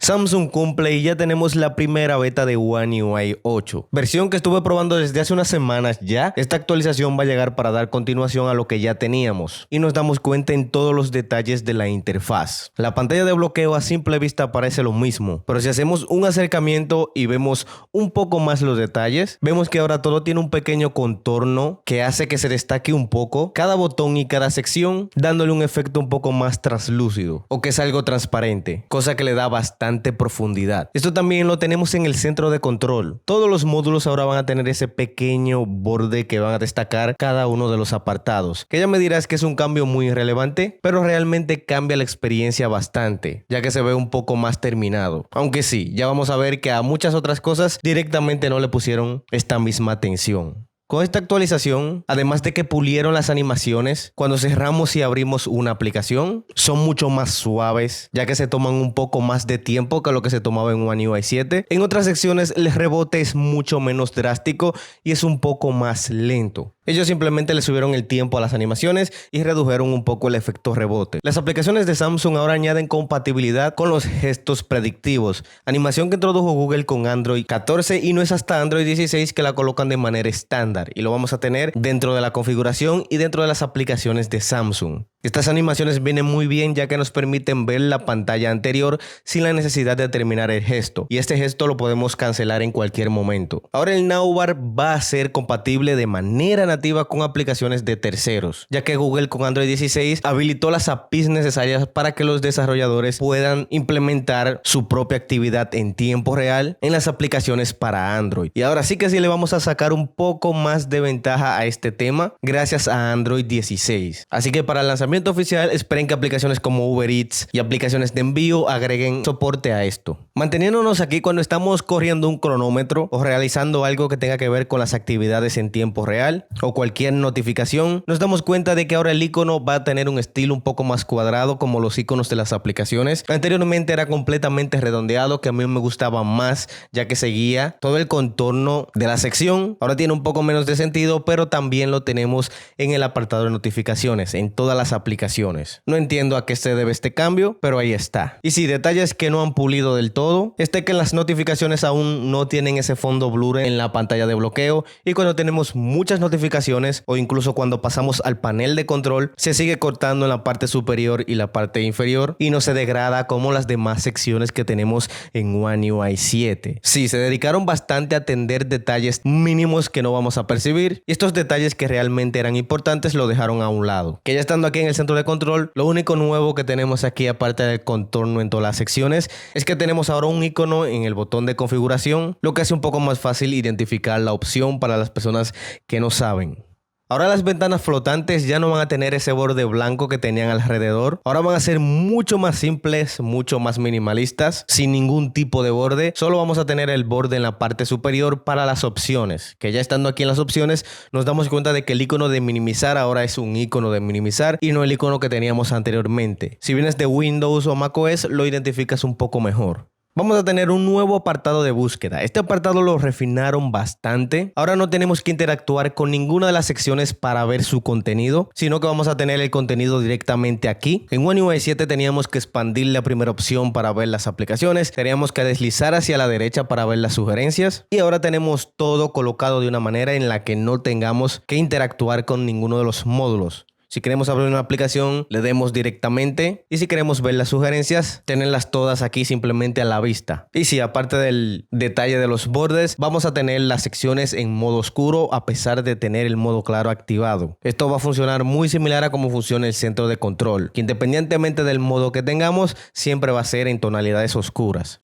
Samsung cumple y ya tenemos la primera beta de One UI 8, versión que estuve probando desde hace unas semanas ya. Esta actualización va a llegar para dar continuación a lo que ya teníamos y nos damos cuenta en todos los detalles de la interfaz. La pantalla de bloqueo a simple vista parece lo mismo, pero si hacemos un acercamiento y vemos un poco más los detalles, vemos que ahora todo tiene un pequeño contorno que hace que se destaque un poco cada botón y cada sección, dándole un efecto un poco más translúcido o que es algo transparente, cosa que le da bastante profundidad. Esto también lo tenemos en el centro de control. Todos los módulos ahora van a tener ese pequeño borde que van a destacar cada uno de los apartados, que ya me dirás que es un cambio muy irrelevante, pero realmente cambia la experiencia bastante, ya que se ve un poco más terminado. Aunque sí, ya vamos a ver que a muchas otras cosas directamente no le pusieron esta misma atención. Con esta actualización, además de que pulieron las animaciones, cuando cerramos y abrimos una aplicación, son mucho más suaves, ya que se toman un poco más de tiempo que lo que se tomaba en One UI 7. En otras secciones, el rebote es mucho menos drástico y es un poco más lento. Ellos simplemente le subieron el tiempo a las animaciones y redujeron un poco el efecto rebote. Las aplicaciones de Samsung ahora añaden compatibilidad con los gestos predictivos, animación que introdujo Google con Android 14 y no es hasta Android 16 que la colocan de manera estándar. Y lo vamos a tener dentro de la configuración y dentro de las aplicaciones de Samsung. Estas animaciones vienen muy bien ya que nos permiten ver la pantalla anterior sin la necesidad de terminar el gesto, y este gesto lo podemos cancelar en cualquier momento. Ahora el Navbar va a ser compatible de manera nativa con aplicaciones de terceros, ya que Google con Android 16 habilitó las APIs necesarias para que los desarrolladores puedan implementar su propia actividad en tiempo real en las aplicaciones para Android. Y ahora sí que sí le vamos a sacar un poco más de ventaja a este tema gracias a Android 16. Así que para el lanzamiento oficial esperen que aplicaciones como Uber Eats y aplicaciones de envío agreguen soporte a esto. Manteniéndonos aquí cuando estamos corriendo un cronómetro o realizando algo que tenga que ver con las actividades en tiempo real o cualquier notificación, nos damos cuenta de que ahora el icono va a tener un estilo un poco más cuadrado como los iconos de las aplicaciones. Anteriormente era completamente redondeado, que a mí me gustaba más ya que seguía todo el contorno de la sección. Ahora tiene un poco menos de sentido, pero también lo tenemos en el apartado de notificaciones en todas las aplicaciones. No entiendo a qué se debe este cambio, pero ahí está. Y sí, detalles que no han pulido del todo, que las notificaciones aún no tienen ese fondo blur en la pantalla de bloqueo, y cuando tenemos muchas notificaciones o incluso cuando pasamos al panel de control, se sigue cortando en la parte superior y la parte inferior y no se degrada como las demás secciones que tenemos en One UI 7. Sí, se dedicaron bastante a atender detalles mínimos que no vamos a percibir, y estos detalles que realmente eran importantes lo dejaron a un lado. Que ya estando aquí en el centro de control, lo único nuevo que tenemos aquí, aparte del contorno en todas las secciones, es que tenemos ahora un icono en el botón de configuración, lo que hace un poco más fácil identificar la opción para las personas que no saben. Ahora las ventanas flotantes ya no van a tener ese borde blanco que tenían alrededor. Ahora van a ser mucho más simples, mucho más minimalistas, sin ningún tipo de borde. Solo vamos a tener el borde en la parte superior para las opciones, que ya estando aquí en las opciones nos damos cuenta de que el icono de minimizar ahora es un icono de minimizar y no el icono que teníamos anteriormente. Si vienes de Windows o macOS lo identificas un poco mejor. Vamos a tener un nuevo apartado de búsqueda. Este apartado lo refinaron bastante. Ahora no tenemos que interactuar con ninguna de las secciones para ver su contenido, sino que vamos a tener el contenido directamente aquí. En One UI 7 teníamos que expandir la primera opción para ver las aplicaciones, teníamos que deslizar hacia la derecha para ver las sugerencias, y ahora tenemos todo colocado de una manera en la que no tengamos que interactuar con ninguno de los módulos. Si queremos abrir una aplicación, le demos directamente, y si queremos ver las sugerencias, tenerlas todas aquí simplemente a la vista. Y si aparte del detalle de los bordes, vamos a tener las secciones en modo oscuro a pesar de tener el modo claro activado. Esto va a funcionar muy similar a cómo funciona el centro de control, que independientemente del modo que tengamos, siempre va a ser en tonalidades oscuras.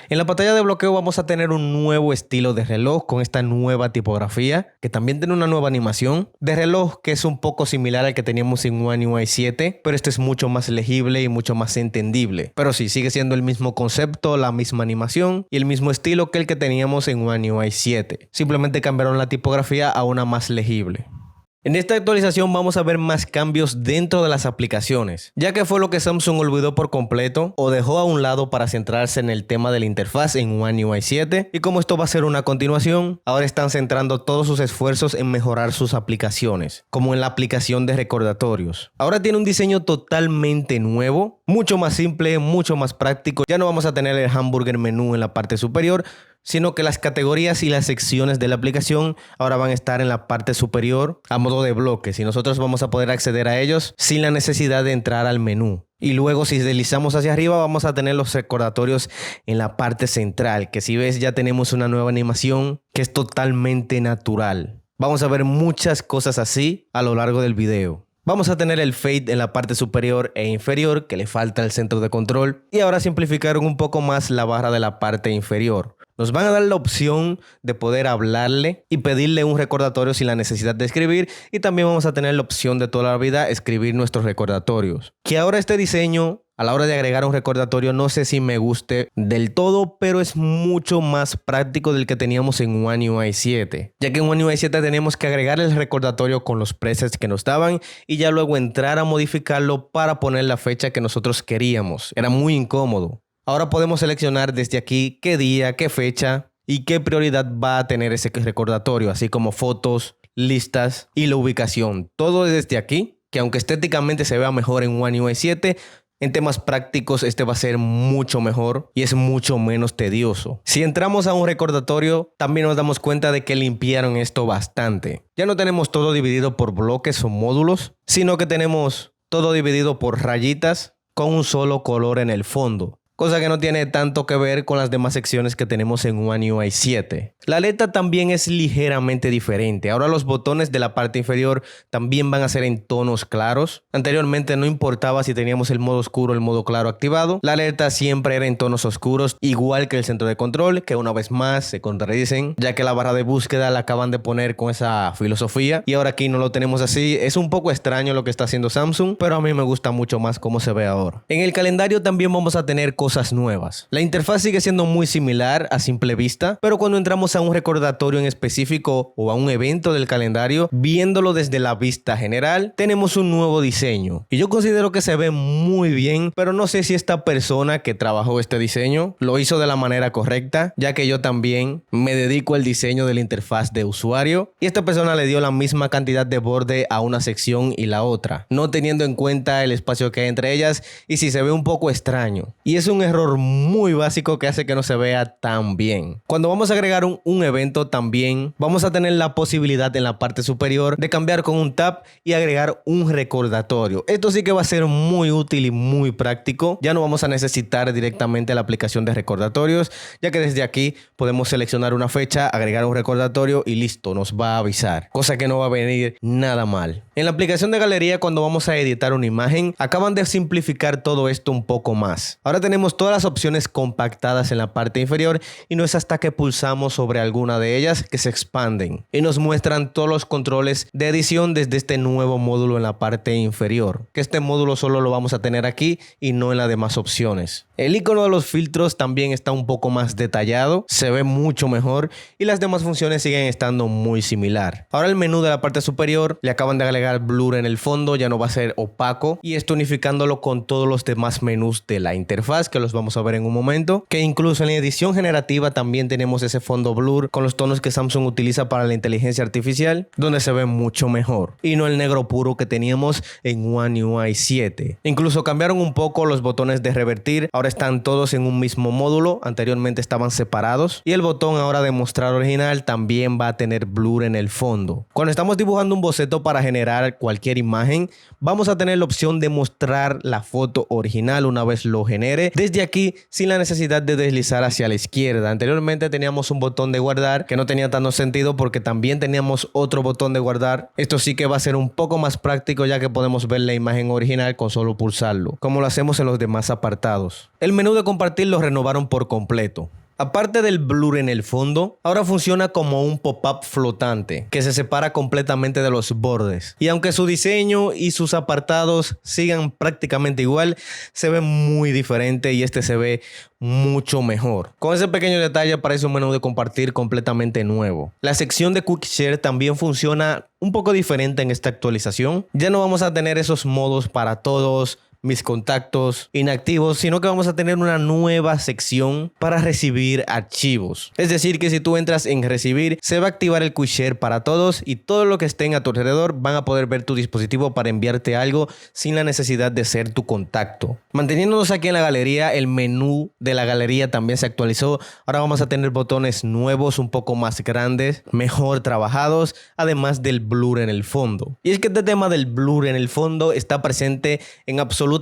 En la pantalla de bloqueo vamos a tener un nuevo estilo de reloj con esta nueva tipografía, que también tiene una nueva animación de reloj que es un poco similar al que teníamos en One UI 7, pero este es mucho más legible y mucho más entendible. Pero sí, sigue siendo el mismo concepto, la misma animación y el mismo estilo que el que teníamos en One UI 7. Simplemente cambiaron la tipografía a una más legible. En esta actualización vamos a ver más cambios dentro de las aplicaciones, ya que fue lo que Samsung olvidó por completo o dejó a un lado para centrarse en el tema de la interfaz en One UI 7, y como esto va a ser una continuación, ahora están centrando todos sus esfuerzos en mejorar sus aplicaciones, como en la aplicación de recordatorios. Ahora tiene un diseño totalmente nuevo, mucho más simple, mucho más práctico. Ya no vamos a tener el hamburger menú en la parte superior, sino que las categorías y las secciones de la aplicación ahora van a estar en la parte superior a modo de bloques, y nosotros vamos a poder acceder a ellos sin la necesidad de entrar al menú. Y luego si deslizamos hacia arriba vamos a tener los recordatorios en la parte central, que si ves ya tenemos una nueva animación que es totalmente natural. Vamos a ver muchas cosas así a lo largo del video. Vamos a tener el fade en la parte superior e inferior, que le falta el centro de control, y ahora simplificaron un poco más la barra de la parte inferior. Nos van a dar la opción de poder hablarle y pedirle un recordatorio sin la necesidad de escribir, y también vamos a tener la opción de toda la vida escribir nuestros recordatorios. Que ahora este diseño, a la hora de agregar un recordatorio, no sé si me guste del todo, pero es mucho más práctico del que teníamos en One UI 7. Ya que en One UI 7 teníamos que agregar el recordatorio con los presets que nos daban y ya luego entrar a modificarlo para poner la fecha que nosotros queríamos. Era muy incómodo. Ahora podemos seleccionar desde aquí qué día, qué fecha y qué prioridad va a tener ese recordatorio, así como fotos, listas y la ubicación. Todo desde aquí, que aunque estéticamente se vea mejor en One UI 7, en temas prácticos este va a ser mucho mejor y es mucho menos tedioso. Si entramos a un recordatorio, también nos damos cuenta de que limpiaron esto bastante. Ya no tenemos todo dividido por bloques o módulos, sino que tenemos todo dividido por rayitas con un solo color en el fondo. Cosa que no tiene tanto que ver con las demás secciones que tenemos en One UI 7. La letra también es ligeramente diferente. Ahora los botones de la parte inferior también van a ser en tonos claros. Anteriormente no importaba si teníamos el modo oscuro o el modo claro activado. La alerta siempre era en tonos oscuros, igual que el centro de control, que una vez más se contradicen, ya que la barra de búsqueda la acaban de poner con esa filosofía y ahora aquí no lo tenemos así. Es un poco extraño lo que está haciendo Samsung, pero a mí me gusta mucho más cómo se ve ahora. En el calendario también vamos a tener cosas nuevas. La interfaz sigue siendo muy similar a simple vista, pero cuando entramos a un recordatorio en específico o a un evento del calendario, viéndolo desde la vista general, tenemos un nuevo diseño. Y yo considero que se ve muy bien, pero no sé si esta persona que trabajó este diseño lo hizo de la manera correcta, ya que yo también me dedico al diseño de la interfaz de usuario, y esta persona le dio la misma cantidad de borde a una sección y la otra, no teniendo en cuenta el espacio que hay entre ellas, y si se ve un poco extraño. Y es un error muy básico que hace que no se vea tan bien. Cuando vamos a agregar un evento también vamos a tener la posibilidad en la parte superior de cambiar con un tap y agregar un recordatorio. Esto sí que va a ser muy útil y muy práctico. Ya no vamos a necesitar directamente la aplicación de recordatorios, ya que desde aquí podemos seleccionar una fecha, agregar un recordatorio y listo, nos va a avisar, cosa que no va a venir nada mal. En la aplicación de galería, cuando vamos a editar una imagen, acaban de simplificar todo esto un poco más. Ahora tenemos todas las opciones compactadas en la parte inferior y no es hasta que pulsamos sobre alguna de ellas que se expanden y nos muestran todos los controles de edición desde este nuevo módulo en la parte inferior, que este módulo solo lo vamos a tener aquí y no en las demás opciones. El icono de los filtros también está un poco más detallado, se ve mucho mejor y las demás funciones siguen estando muy similar. Ahora el menú de la parte superior le acaban de agregar blur en el fondo, ya no va a ser opaco, y esto unificándolo con todos los demás menús de la interfaz que los vamos a ver en un momento, que incluso en la edición generativa también tenemos ese fondo blur con los tonos que Samsung utiliza para la inteligencia artificial, donde se ve mucho mejor y no el negro puro que teníamos en One UI 7. Incluso cambiaron un poco los botones de revertir, ahora están todos en un mismo módulo, anteriormente estaban separados, y el botón ahora de mostrar original también va a tener blur en el fondo. Cuando estamos dibujando un boceto para generar cualquier imagen, vamos a tener la opción de mostrar la foto original una vez lo genere desde aquí sin la necesidad de deslizar hacia la izquierda. Anteriormente teníamos un botón de guardar que no tenía tanto sentido porque también teníamos otro botón de guardar. Esto sí que va a ser un poco más práctico, ya que podemos ver la imagen original con solo pulsarlo, como lo hacemos en los demás apartados. El menú de compartir lo renovaron por completo. Aparte del blur en el fondo, ahora funciona como un pop-up flotante que se separa completamente de los bordes. Y aunque su diseño y sus apartados sigan prácticamente igual, se ve muy diferente y este se ve mucho mejor. Con ese pequeño detalle parece un menú de compartir completamente nuevo. La sección de Quick Share también funciona un poco diferente en esta actualización. Ya no vamos a tener esos modos para todos, mis contactos inactivos, sino que vamos a tener una nueva sección para recibir archivos. Es decir, que si tú entras en recibir, se va a activar el Quick Share para todos y todo lo que estén a tu alrededor van a poder ver tu dispositivo para enviarte algo sin la necesidad de ser tu contacto. Manteniéndonos aquí en la galería, el menú de la galería también se actualizó. Ahora vamos a tener botones nuevos, un poco más grandes, mejor trabajados, además del blur en el fondo. Y es que este tema del blur en el fondo está presente en absolutamente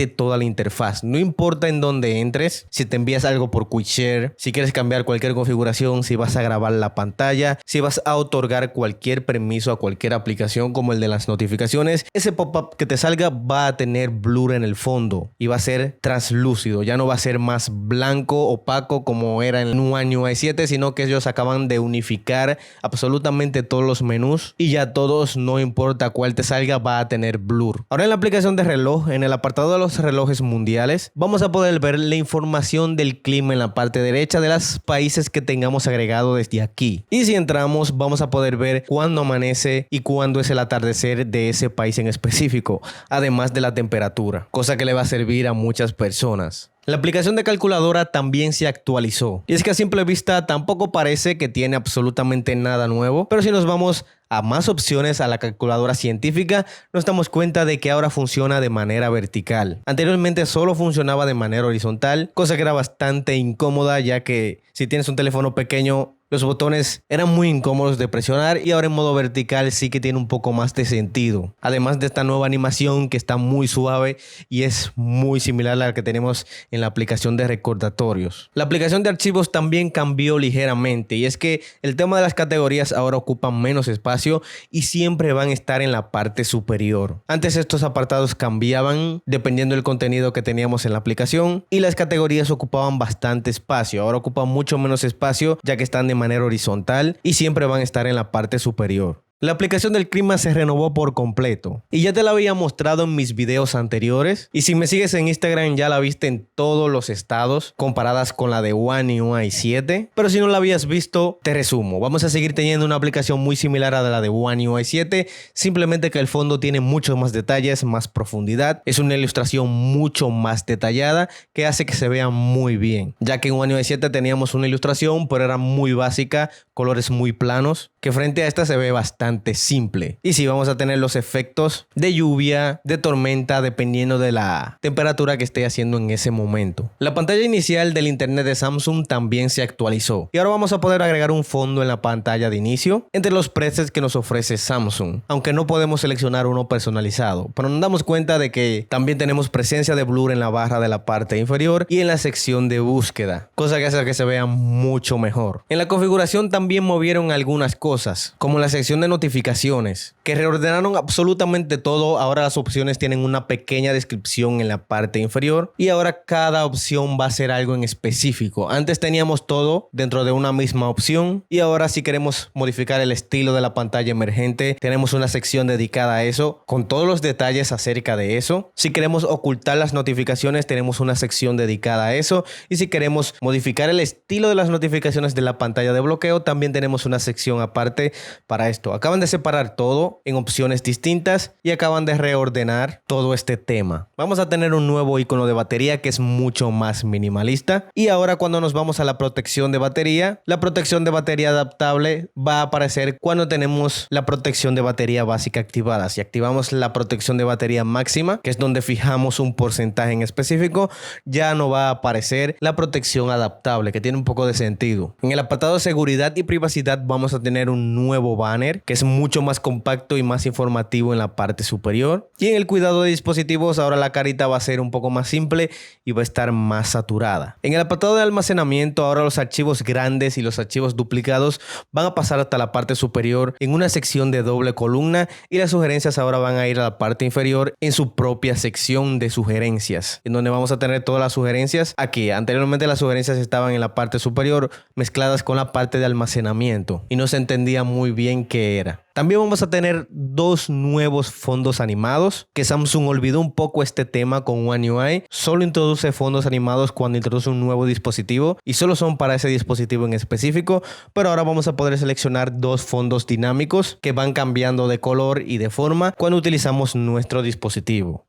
toda la interfaz. No importa en dónde entres, si te envías algo por Quick Share, si quieres cambiar cualquier configuración, si vas a grabar la pantalla, si vas a otorgar cualquier permiso a cualquier aplicación como el de las notificaciones, ese pop-up que te salga va a tener blur en el fondo y va a ser translúcido. Ya no va a ser más blanco, opaco como era en One UI 7, sino que ellos acaban de unificar absolutamente todos los menús y ya todos, no importa cuál te salga, va a tener blur. Ahora en la aplicación de reloj, en el apartado de los relojes mundiales, vamos a poder ver la información del clima en la parte derecha de los países que tengamos agregado desde aquí. Y si entramos, vamos a poder ver cuándo amanece y cuándo es el atardecer de ese país en específico, además de la temperatura, cosa que le va a servir a muchas personas. La aplicación de calculadora también se actualizó. Y es que a simple vista tampoco parece que tiene absolutamente nada nuevo, pero si nos vamos a más opciones a la calculadora científica, nos damos cuenta de que ahora funciona de manera vertical. Anteriormente solo funcionaba de manera horizontal, cosa que era bastante incómoda, ya que si tienes un teléfono pequeño, los botones eran muy incómodos de presionar y ahora en modo vertical sí que tiene un poco más de sentido. Además de esta nueva animación que está muy suave y es muy similar a la que tenemos en la aplicación de recordatorios. La aplicación de archivos también cambió ligeramente y es que el tema de las categorías ahora ocupan menos espacio y siempre van a estar en la parte superior. Antes estos apartados cambiaban dependiendo del contenido que teníamos en la aplicación y las categorías ocupaban bastante espacio. Ahora ocupan mucho menos espacio ya que están de manera horizontal y siempre van a estar en la parte superior. La aplicación del clima se renovó por completo y ya te la había mostrado en mis videos anteriores y si me sigues en Instagram ya la viste en todos los estados comparadas con la de One UI 7, pero si no la habías visto te resumo. Vamos a seguir teniendo una aplicación muy similar a la de One UI 7, simplemente que el fondo tiene muchos más detalles, más profundidad, es una ilustración mucho más detallada que hace que se vea muy bien, ya que en One UI 7 teníamos una ilustración pero era muy básica, colores muy planos, que frente a esta se ve bastante simple. Y sí, vamos a tener los efectos de lluvia, de tormenta, dependiendo de la temperatura que esté haciendo en ese momento. La pantalla inicial del internet de Samsung también se actualizó. Y ahora vamos a poder agregar un fondo en la pantalla de inicio entre los presets que nos ofrece Samsung. Aunque no podemos seleccionar uno personalizado. Pero nos damos cuenta de que también tenemos presencia de blur en la barra de la parte inferior y en la sección de búsqueda. Cosa que hace que se vea mucho mejor. En la configuración también movieron algunas cosas, como la sección de notificaciones, que reordenaron absolutamente todo. Ahora las opciones tienen una pequeña descripción en la parte inferior y ahora cada opción va a ser algo en específico. Antes teníamos todo dentro de una misma opción y ahora si queremos modificar el estilo de la pantalla emergente, tenemos una sección dedicada a eso con todos los detalles acerca de eso. Si queremos ocultar las notificaciones, tenemos una sección dedicada a eso, y si queremos modificar el estilo de las notificaciones de la pantalla de bloqueo, también tenemos una sección aparte para esto. Acaban de separar todo en opciones distintas y acaban de reordenar todo este tema. Vamos a tener un nuevo icono de batería que es mucho más minimalista, y ahora cuando nos vamos a la protección de batería, la protección de batería adaptable va a aparecer cuando tenemos la protección de batería básica activada. Si activamos la protección de batería máxima, que es donde fijamos un porcentaje en específico, ya no va a aparecer la protección adaptable, que tiene un poco de sentido. En el apartado de seguridad y privacidad vamos a tener un nuevo banner que que es mucho más compacto y más informativo en la parte superior. Y en el cuidado de dispositivos, ahora la carita va a ser un poco más simple y va a estar más saturada. En el apartado de almacenamiento, ahora los archivos grandes y los archivos duplicados van a pasar hasta la parte superior en una sección de doble columna, y las sugerencias ahora van a ir a la parte inferior en su propia sección de sugerencias, en donde vamos a tener todas las sugerencias aquí. Anteriormente las sugerencias estaban en la parte superior mezcladas con la parte de almacenamiento y no se entendía muy bien qué era. También vamos a tener dos nuevos fondos animados, que Samsung olvidó un poco este tema con One UI. Solo introduce fondos animados cuando introduce un nuevo dispositivo y solo son para ese dispositivo en específico, pero ahora vamos a poder seleccionar dos fondos dinámicos que van cambiando de color y de forma cuando utilizamos nuestro dispositivo.